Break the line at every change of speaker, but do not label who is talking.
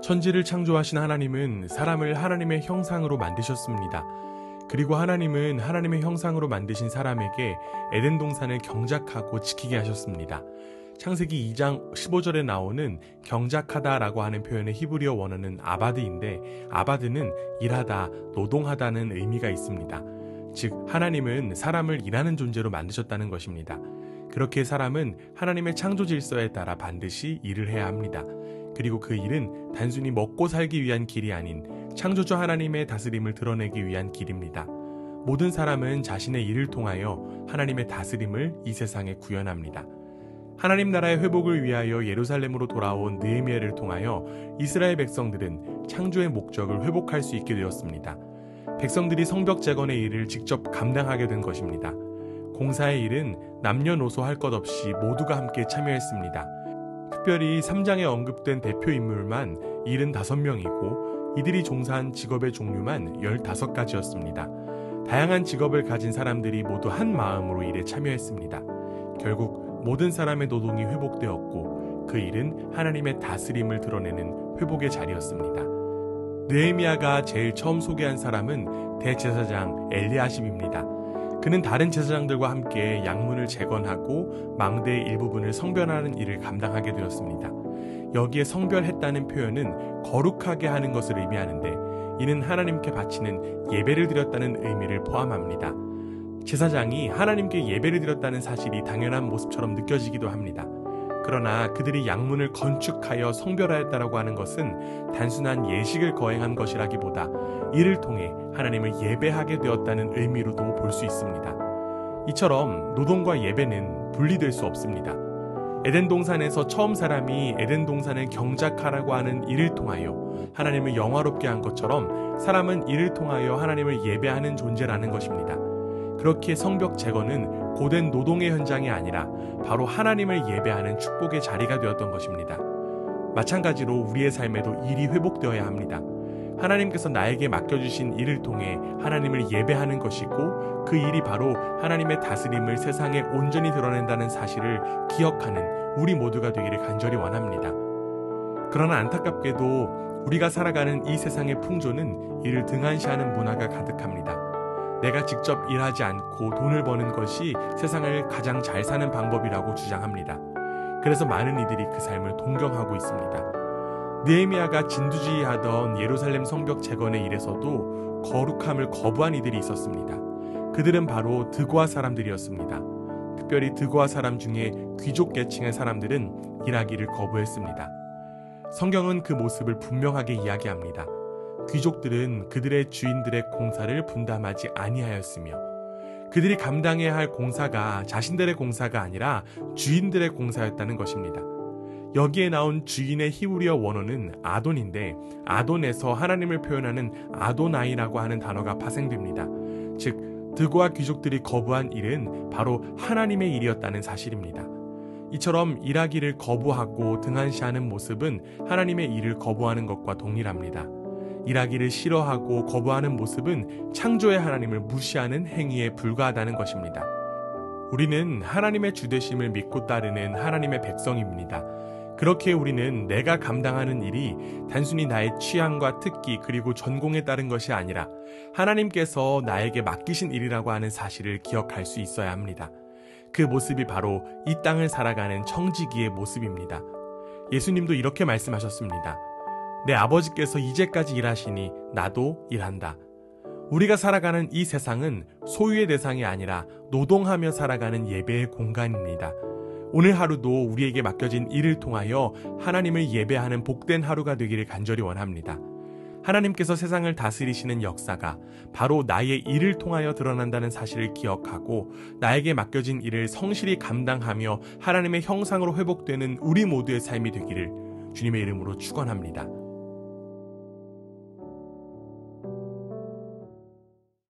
천지를 창조하신 하나님은 사람을 하나님의 형상으로 만드셨습니다. 그리고 하나님은 하나님의 형상으로 만드신 사람에게 에덴 동산을 경작하고 지키게 하셨습니다. 창세기 2장 15절에 나오는 경작하다라고 하는 표현의 히브리어 원어는 아바드인데, 아바드는 일하다, 노동하다는 의미가 있습니다. 즉 하나님은 사람을 일하는 존재로 만드셨다는 것입니다. 그렇게 사람은 하나님의 창조 질서에 따라 반드시 일을 해야 합니다. 그리고 그 일은 단순히 먹고 살기 위한 길이 아닌 창조주 하나님의 다스림을 드러내기 위한 길입니다. 모든 사람은 자신의 일을 통하여 하나님의 다스림을 이 세상에 구현합니다. 하나님 나라의 회복을 위하여 예루살렘으로 돌아온 느헤미야를 통하여 이스라엘 백성들은 창조의 목적을 회복할 수 있게 되었습니다. 백성들이 성벽 재건의 일을 직접 감당하게 된 것입니다. 공사의 일은 남녀노소 할 것 없이 모두가 함께 참여했습니다. 특별히 3장에 언급된 대표 인물만 75명이고 이들이 종사한 직업의 종류만 15가지였습니다. 다양한 직업을 가진 사람들이 모두 한 마음으로 일에 참여했습니다. 결국 모든 사람의 노동이 회복되었고 그 일은 하나님의 다스림을 드러내는 회복의 자리였습니다. 느헤미야가 제일 처음 소개한 사람은 대제사장 엘리야십입니다. 그는 다른 제사장들과 함께 양문을 재건하고 망대의 일부분을 성별하는 일을 감당하게 되었습니다. 여기에 성별했다는 표현은 거룩하게 하는 것을 의미하는데, 이는 하나님께 바치는 예배를 드렸다는 의미를 포함합니다. 제사장이 하나님께 예배를 드렸다는 사실이 당연한 모습처럼 느껴지기도 합니다. 그러나 그들이 양문을 건축하여 성별하였다라고 하는 것은 단순한 예식을 거행한 것이라기보다 이를 통해 하나님을 예배하게 되었다는 의미로도 볼 수 있습니다. 이처럼 노동과 예배는 분리될 수 없습니다. 에덴 동산에서 처음 사람이 에덴 동산을 경작하라고 하는 일을 통하여 하나님을 영화롭게 한 것처럼 사람은 이를 통하여 하나님을 예배하는 존재라는 것입니다. 그렇게 성벽 재건은 고된 노동의 현장이 아니라 바로 하나님을 예배하는 축복의 자리가 되었던 것입니다. 마찬가지로 우리의 삶에도 일이 회복되어야 합니다. 하나님께서 나에게 맡겨주신 일을 통해 하나님을 예배하는 것이고 그 일이 바로 하나님의 다스림을 세상에 온전히 드러낸다는 사실을 기억하는 우리 모두가 되기를 간절히 원합니다. 그러나 안타깝게도 우리가 살아가는 이 세상의 풍조는 이를 등한시하는 문화가 가득합니다. 내가 직접 일하지 않고 돈을 버는 것이 세상을 가장 잘 사는 방법이라고 주장합니다. 그래서 많은 이들이 그 삶을 동경하고 있습니다. 느헤미야가 진두지휘하던 예루살렘 성벽 재건의 일에서도 거룩함을 거부한 이들이 있었습니다. 그들은 바로 드고아 사람들이었습니다. 특별히 드고아 사람 중에 귀족 계층의 사람들은 일하기를 거부했습니다. 성경은 그 모습을 분명하게 이야기합니다. 귀족들은 그들의 주인들의 공사를 분담하지 아니하였으며, 그들이 감당해야 할 공사가 자신들의 공사가 아니라 주인들의 공사였다는 것입니다. 여기에 나온 주인의 히브리어 원어는 아돈인데, 아돈에서 하나님을 표현하는 아도나이라고 하는 단어가 파생됩니다. 즉 드고아 귀족들이 거부한 일은 바로 하나님의 일이었다는 사실입니다. 이처럼 일하기를 거부하고 등한시하는 모습은 하나님의 일을 거부하는 것과 동일합니다. 일하기를 싫어하고 거부하는 모습은 창조의 하나님을 무시하는 행위에 불과하다는 것입니다. 우리는 하나님의 주되심을 믿고 따르는 하나님의 백성입니다. 그렇게 우리는 내가 감당하는 일이 단순히 나의 취향과 특기 그리고 전공에 따른 것이 아니라 하나님께서 나에게 맡기신 일이라고 하는 사실을 기억할 수 있어야 합니다. 그 모습이 바로 이 땅을 살아가는 청지기의 모습입니다. 예수님도 이렇게 말씀하셨습니다. 내 아버지께서 이제까지 일하시니 나도 일한다. 우리가 살아가는 이 세상은 소유의 대상이 아니라 노동하며 살아가는 예배의 공간입니다. 오늘 하루도 우리에게 맡겨진 일을 통하여 하나님을 예배하는 복된 하루가 되기를 간절히 원합니다. 하나님께서 세상을 다스리시는 역사가 바로 나의 일을 통하여 드러난다는 사실을 기억하고 나에게 맡겨진 일을 성실히 감당하며 하나님의 형상으로 회복되는 우리 모두의 삶이 되기를 주님의 이름으로 축원합니다.